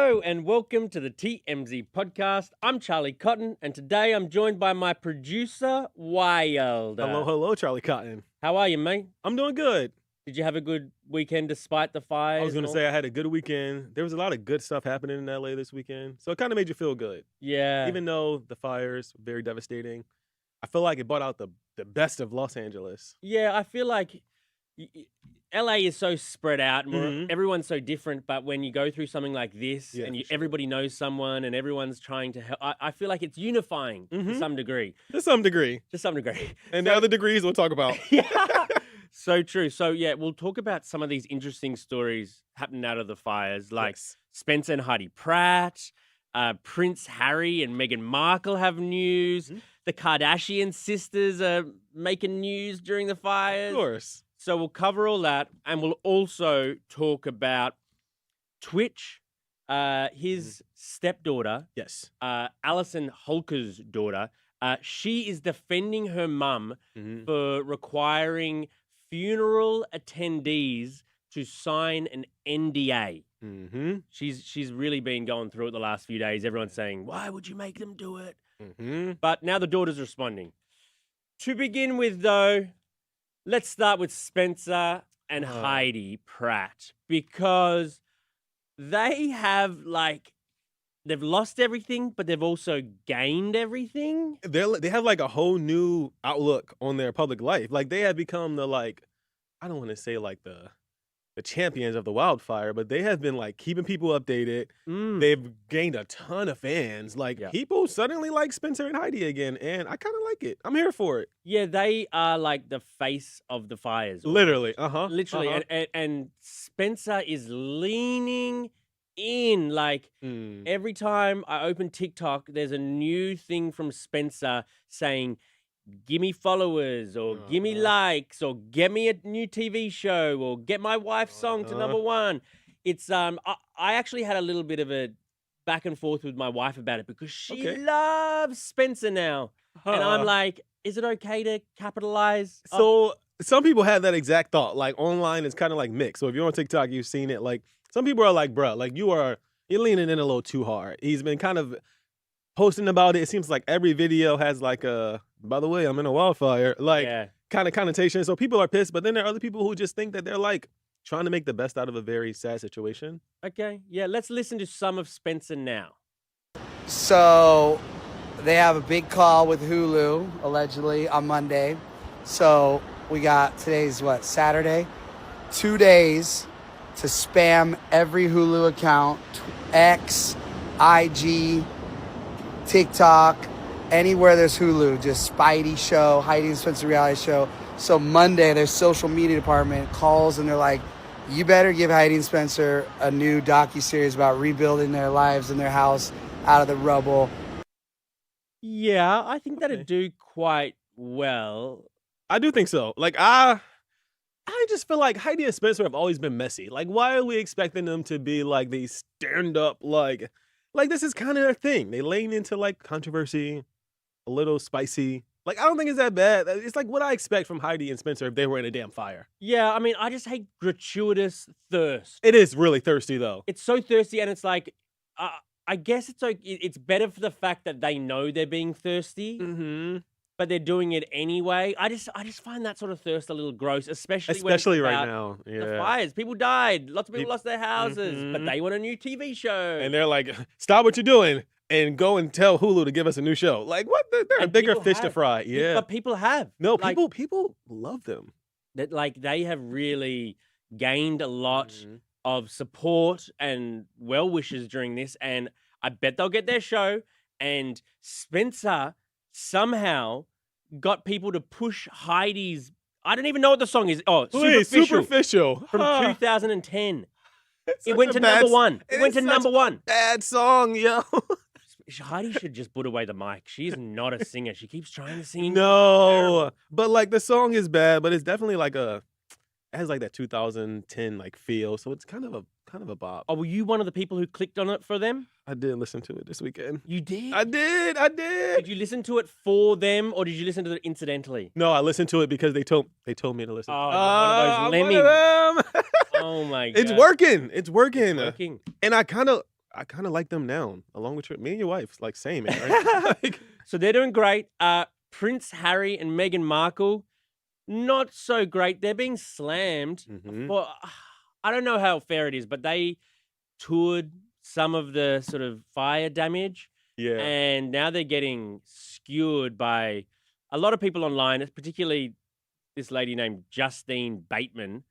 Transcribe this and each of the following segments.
Hello and welcome to the TMZ Podcast. I'm Charlie Cotton and today I'm joined by my producer, Wyld. Hello, Charlie Cotton. How are you, mate? I'm doing good. Did you have a good weekend despite the fires? I was going to say I had a good weekend. There was a lot of good stuff happening in LA this weekend, so it kind of made you feel good. Yeah. Even though the fires were very devastating, I feel like it brought out the best of Los Angeles. Yeah, I feel like LA is so spread out and everyone's so different, but when you go through something like this and everybody knows someone and everyone's trying to help, I feel like it's unifying to some degree. To some degree. So, And the other degrees we'll talk about. Yeah. So true. So yeah, we'll talk about some of these interesting stories happening out of the fires, like Spencer and Heidi Pratt, Prince Harry and Meghan Markle have news. The Kardashian sisters are making news during the fires. Of course. So we'll cover all that, and we'll also talk about Twitch, his stepdaughter. Yes. Alison Holker's daughter. She is defending her mum for requiring funeral attendees to sign an NDA. She's really been going through it the last few days. Everyone's saying, why would you make them do it? But now the daughter's responding. To begin with, though, let's start with Spencer and Heidi Pratt, because they have, they've lost everything, but they've also gained everything. They have like a whole new outlook on their public life. Like they have become the I don't want to say like the champions of the wildfire, but they have been like keeping people updated. They've gained a ton of fans. People suddenly like Spencer and Heidi again, and I kind of like it. I'm here for it. Yeah, they are like the face of the fires. Literally. Literally. And Spencer is leaning in. Every time I open TikTok, there's a new thing from Spencer saying, give me followers or give me likes or get me a new TV show or get my wife's song to #1. It's I actually had a little bit of a back and forth with my wife about it because she loves Spencer now. And I'm like, is it okay to capitalize? So some people have that exact thought. Like online it's kind of like mixed. So if you're on TikTok, you've seen it. Like some people are like, bruh, like you're leaning in a little too hard. He's been kind of posting about it. It seems like every video has like by the way, I'm in a wildfire, kind of connotation. So people are pissed, but then there are other people who just think that they're like trying to make the best out of a very sad situation. Okay, yeah, let's listen to some of Spencer now. So they have a big call with Hulu, allegedly, on Monday. So we got, today's what, Saturday? 2 days to spam every Hulu account, X, IG, TikTok, anywhere there's Hulu, just Spidey show, Heidi and Spencer reality show. So Monday, their social media department calls and they're like, you better give Heidi and Spencer a new docuseries about rebuilding their lives and their house out of the rubble. Yeah, I think that'd do quite well. I do think so. I just feel like Heidi and Spencer have always been messy. Like, why are we expecting them to be like these stand-up, like this is kind of their thing. They lean into like controversy, a little spicy. I don't think it's that bad. It's like what I expect from Heidi and Spencer if they were in a damn fire. Yeah, I mean, I just hate gratuitous thirst. It is really thirsty though. It's so thirsty, and it's like, I guess it's better for the fact that they know they're being thirsty, but they're doing it anyway. I just find that sort of thirst a little gross, especially right now. Yeah, the fires. People died. Lots of people lost their houses, but they want a new TV show. And they're like, stop what you're doing and go and tell Hulu to give us a new show. Like, what? They're a bigger fish to fry. Yeah. But people have. No, people love them. That they have really gained a lot of support and well wishes during this, and I bet they'll get their show. And Spencer somehow got people to push Heidi's. I don't even know what the song is. Oh, Superficial from 2010. It went to #1. It went to #1. Bad song, yo. Heidi should just put away the mic. She's not a singer. She keeps trying to sing. No, but the song is bad, but it's definitely it has that 2010 feel. So it's kind of a bop. Oh, were you one of the people who clicked on it for them? I did listen to it this weekend. You did? I did. Did you listen to it for them, or did you listen to it incidentally? No, I listened to it because they told me to listen. Oh, one of those lemmings. Oh my God. It's working. And I kind of I kind of like them now, along with me and your wife. Like, same, man, right? Like, So they're doing great. Prince Harry and Meghan Markle, not so great. They're being slammed for, I don't know how fair it is, but they toured some of the sort of fire damage. yeah. And now they're getting skewered by a lot of people online, particularly this lady named Justine Bateman,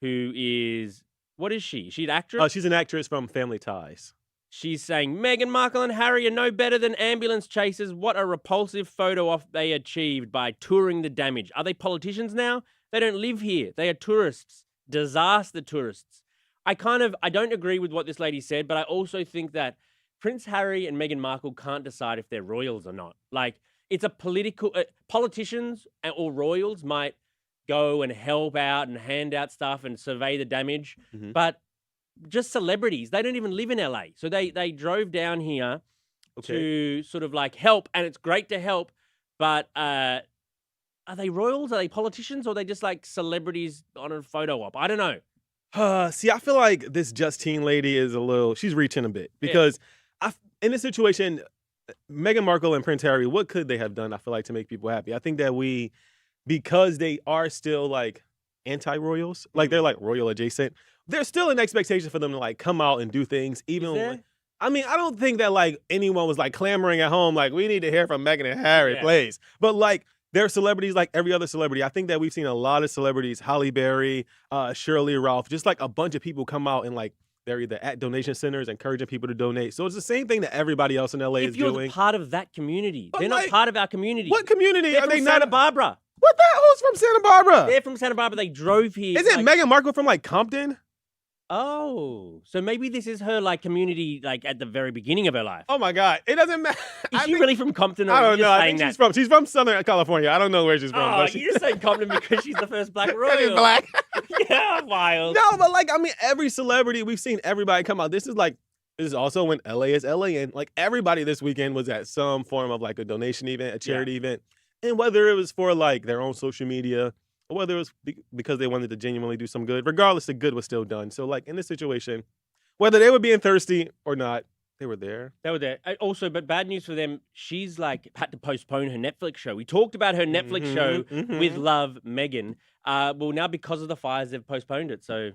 who is, what is she? Is she an actress? She's an actress from Family Ties. She's saying Meghan Markle and Harry are no better than ambulance chasers. What a repulsive photo op they achieved by touring the damage. Are they politicians now? They don't live here. They are tourists, disaster tourists. I don't agree with what this lady said, but I also think that Prince Harry and Meghan Markle can't decide if they're royals or not. Like, it's a politicians or royals might go and help out and hand out stuff and survey the damage, but just celebrities, they don't even live in LA. So they drove down here to sort of like help, and it's great to help, but are they royals? Are they politicians? Or are they just like celebrities on a photo op? I don't know. See, I feel like this Justine lady is she's reaching a bit because in this situation, Meghan Markle and Prince Harry, what could they have done, I feel like, to make people happy? I think that because they are still like anti-royals, like they're like royal adjacent, there's still an expectation for them to like come out and do things. I mean, I don't think that like anyone was like clamoring at home, like, we need to hear from Meghan and Harry, please. But like, they're celebrities like every other celebrity. I think that we've seen a lot of celebrities, Halle Berry, Shirley Ralph, just like a bunch of people come out and like they're either at donation centers encouraging people to donate. So it's the same thing that everybody else in LA is doing. If you're part of that community, But they're like, not part of our community. What community? They're Are from they Santa not? Barbara. What the hell's from Santa Barbara? They're from Santa Barbara. They drove here. Isn't Meghan Markle from like Compton? Oh, so maybe this is her like community, like at the very beginning of her life. Oh my God, it doesn't matter. Is she really from Compton? Or I are don't you know. just I saying think she's from Southern California. I don't know where she's from. Oh, but you're just saying Compton because she's the first black royal. she's black. Yeah, wild. No, but like, I mean, every celebrity, we've seen everybody come out. This is also when LA is LA, and like everybody this weekend was at some form of like a donation event, a charity event, and whether it was for like their own social media or whether it was because they wanted to genuinely do some good, regardless, the good was still done. So like in this situation, whether they were being thirsty or not, they were there. They were there. Also, but bad news for them, she's like had to postpone her Netflix show. We talked about her Netflix show with Love, Meghan. Well, now because of the fires, they've postponed it. So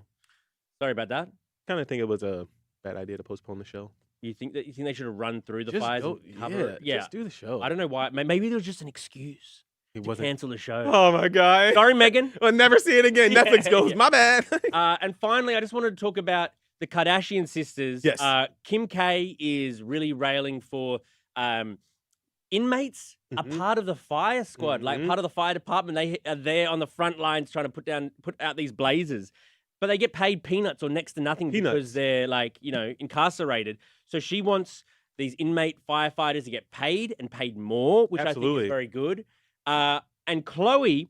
sorry about that. Kind of think it was a bad idea to postpone the show. You think they should have run through the fires and cover it? Yeah, just do the show. I don't know why. Maybe there was just an excuse to cancel the show. Oh my God. Sorry, Meghan. I'll never see it again. Netflix goes, my bad. And finally, I just wanted to talk about the Kardashian sisters. Yes. Kim K is really railing for inmates are part of the fire squad, like part of the fire department. They are there on the front lines trying to put out these blazes. But they get paid peanuts or next to nothing because they're like, incarcerated. So she wants these inmate firefighters to get paid and paid more, which I think is very good. And Khloe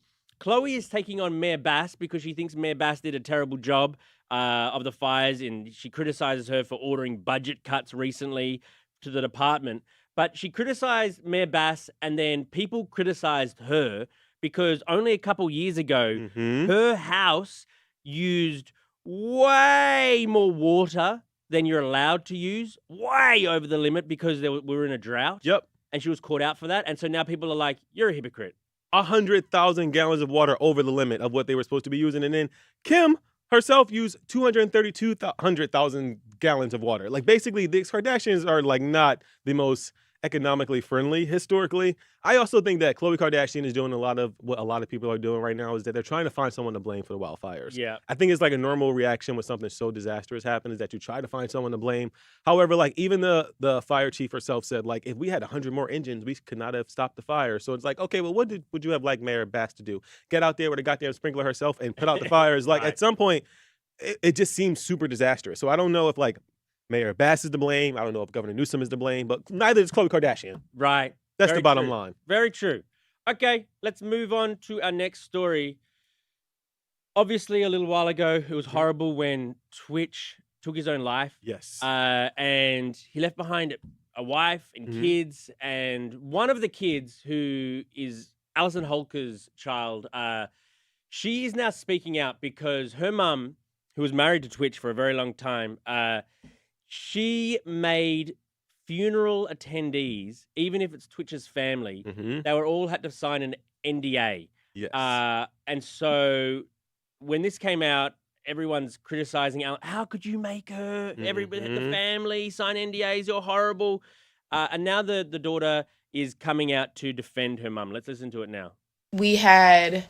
is taking on Mayor Bass because she thinks Mayor Bass did a terrible job of the fires, and she criticizes her for ordering budget cuts recently to the department. But she criticized Mayor Bass, and then people criticized her because only a couple years ago, her house used way more water than you're allowed to use, way over the limit because we were in a drought. Yep. And she was caught out for that. And so now people are like, you're a hypocrite. 100,000 gallons of water over the limit of what they were supposed to be using. And then Kim herself used 232,000 gallons of water. Like, basically, these Kardashians are like not the most economically friendly historically. I also think that Khloe Kardashian is doing a lot of what a lot of people are doing right now, is that they're trying to find someone to blame for the wildfires. Yeah. I think it's like a normal reaction when something so disastrous happens, is that you try to find someone to blame. However, like even the fire chief herself said, like, if we had 100 more engines, we could not have stopped the fire. So it's like, okay, well, what would you have like Mayor Bass to do? Get out there with a goddamn sprinkler herself and put out the fires? Like at some point, it just seems super disastrous. So I don't know if like Mayor Bass is to blame. I don't know if Governor Newsom is to blame, but neither is Khloe Kardashian. Right. That's Very the bottom true. line. Very true. Okay, let's move on to our next story. Obviously, a little while ago, it was horrible when Twitch took his own life. Yes. And he left behind a wife and kids. And one of the kids, who is Alison Holker's child, she is now speaking out because her mum, who was married to Twitch for a very long time, She made funeral attendees, even if it's Twitch's family, they were all had to sign an NDA. Yes. And so when this came out, everyone's criticizing, how could you make her, everybody, the family sign NDAs, you're horrible. And now the daughter is coming out to defend her mum. Let's listen to it now. We had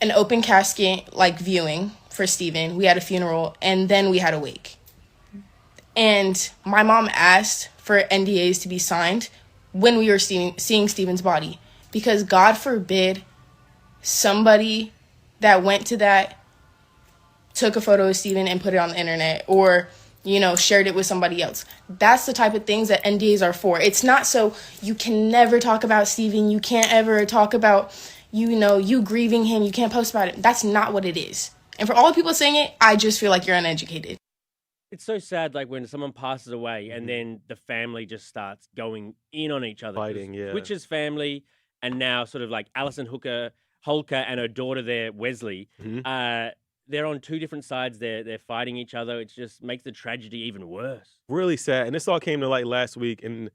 an open casket, like, viewing for Stephen. We had a funeral, and then we had a wake. And my mom asked for NDAs to be signed when we were seeing Stephen's body. Because God forbid somebody that went to that took a photo of Stephen and put it on the internet, or, you know, shared it with somebody else. That's the type of things that NDAs are for. It's not so you can never talk about Stephen. You can't ever talk about, you know, you grieving him. You can't post about it. That's not what it is. And for all the people saying it, I just feel like you're uneducated. It's so sad, like, when someone passes away and then the family just starts going in on each other. Fighting, yeah. Twitch's family, and now sort of like Alison Holker and her daughter there, Wesley, they're on two different sides. They're fighting each other. It just makes the tragedy even worse. Really sad. And this all came to light last week. And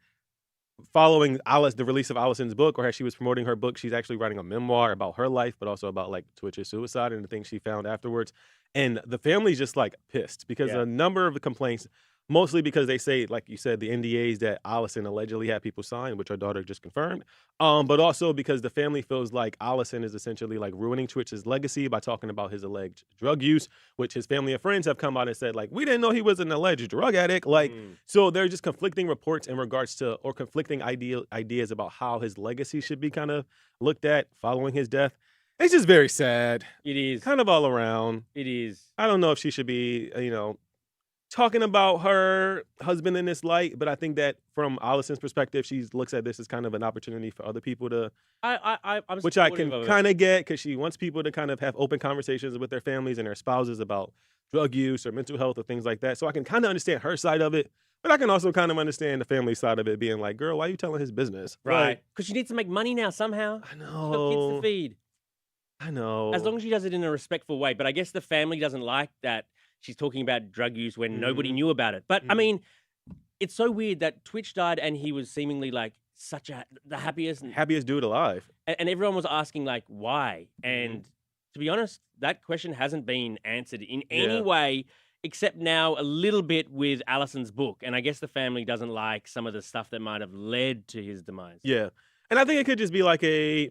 following the release of Alison's book, or as she was promoting her book, she's actually writing a memoir about her life, but also about, like, Twitch's suicide and the things she found afterwards. And the family's just, like, pissed because a number of the complaints, mostly because they say, like you said, the NDAs that Alison allegedly had people sign, which our daughter just confirmed, but also because the family feels like Alison is essentially, like, ruining Twitch's legacy by talking about his alleged drug use, which his family and friends have come out and said, like, we didn't know he was an alleged drug addict. Like, so they're just conflicting reports in regards to, or conflicting ideas about how his legacy should be kind of looked at following his death. It's just very sad. It is. Kind of all around. It is. I don't know if she should be, you know, talking about her husband in this light, but I think that from Alison's perspective, she looks at this as kind of an opportunity for other people to, I'm which I can supportive of it. kind of get, because she wants people to kind of have open conversations with their families and their spouses about drug use or mental health or things like that. So I can kind of understand her side of it, but I can also kind of understand the family side of it, being like, girl, why are you telling his business? Right. Because she needs to make money now somehow. I She's got kids to know. feed. I know. As long as she does it in a respectful way. But I guess the family doesn't like that she's talking about drug use when nobody knew about it. But I mean, it's so weird that Twitch died and he was seemingly like the happiest dude alive. And everyone was asking, like, why? And to be honest, that question hasn't been answered in any way, except now a little bit with Alison's book. And I guess the family doesn't like some of the stuff that might have led to his demise. Yeah. And I think it could just be like a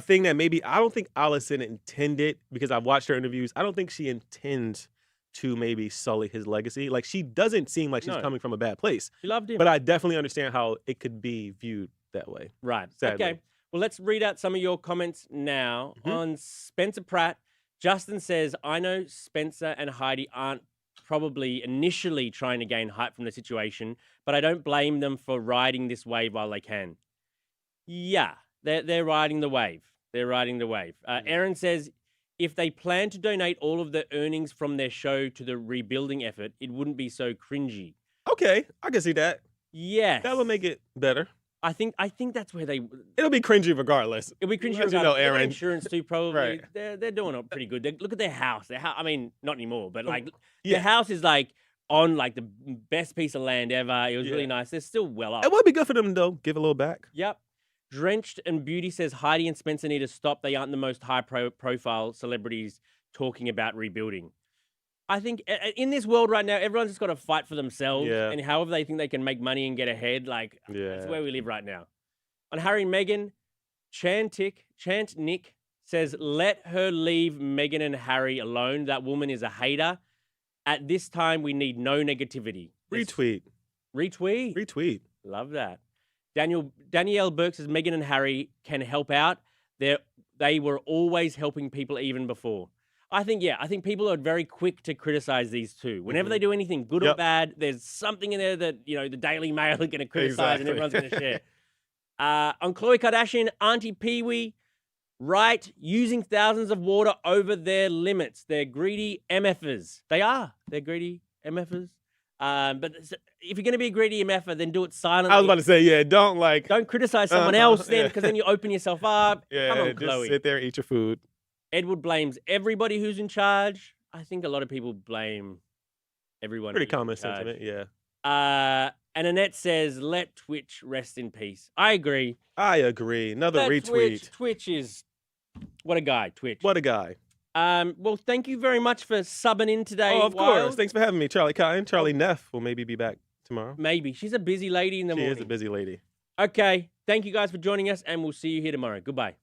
thing that maybe, I don't think Alison intended, because I've watched her interviews, I don't think she intends to maybe sully his legacy. Like, she doesn't seem like she's coming from a bad place. She loved him. But I definitely understand how it could be viewed that way. Right. Sadly. Okay. Well, let's read out some of your comments now. On Spencer Pratt, Justin says, I know Spencer and Heidi aren't probably initially trying to gain hype from the situation, but I don't blame them for riding this wave while they can. Yeah, they're riding the wave. They're riding the wave. Aaron says, if they plan to donate all of the earnings from their show to the rebuilding effort, it wouldn't be so cringy. Okay, I can see that. Yes. That would make it better. I think that's where It'll be cringy regardless. It'll be cringy As you know, Aaron. Insurance too, probably. Right. They're doing it pretty good. Look at their house. I mean, not anymore, but like their house is like on like the best piece of land ever. It was really nice. They're still well up. It would be good for them though. Give a little back. Yep. Drenched and Beauty says Heidi and Spencer need to stop. They aren't the most high-profile celebrities talking about rebuilding. I think in this world right now, everyone's just got to fight for themselves, and however they think they can make money and get ahead. Like that's where we live right now. On Harry and Meghan, Chant Nick says, "Let her leave Meghan and Harry alone. That woman is a hater. At this time, we need no negativity." Retweet. Love that. Danielle Burke says Meghan and Harry can help out. They were always helping people even before. I think people are very quick to criticize these two. Whenever they do anything good or bad, there's something in there that, the Daily Mail are going to criticize and everyone's going to share. On Khloe Kardashian, Auntie Pee-wee, right, using thousands of water over their limits. They're greedy MFers. They are. They're greedy MFers. But if you're going to be a greedy MFer, then do it silently. I was about to say, don't criticize someone else then, because then you open yourself up. Come on, just Khloe. sit there and eat your food. Edward blames everybody who's in charge. I think a lot of people blame Everyone. Pretty is in common charge. sentiment, yeah. And Annette says, "Let Twitch rest in peace." I agree. I agree. Another retweet. Twitch is what a guy. Twitch. What a guy. Well, thank you very much for subbing in today. Oh, of Wyld. course. Thanks for having me, Charlie Cotton. Charlie Neff will maybe be back tomorrow. Maybe she's a busy lady in the morning. She is a busy lady. Okay, thank you guys for joining us, and we'll see you here tomorrow. Goodbye.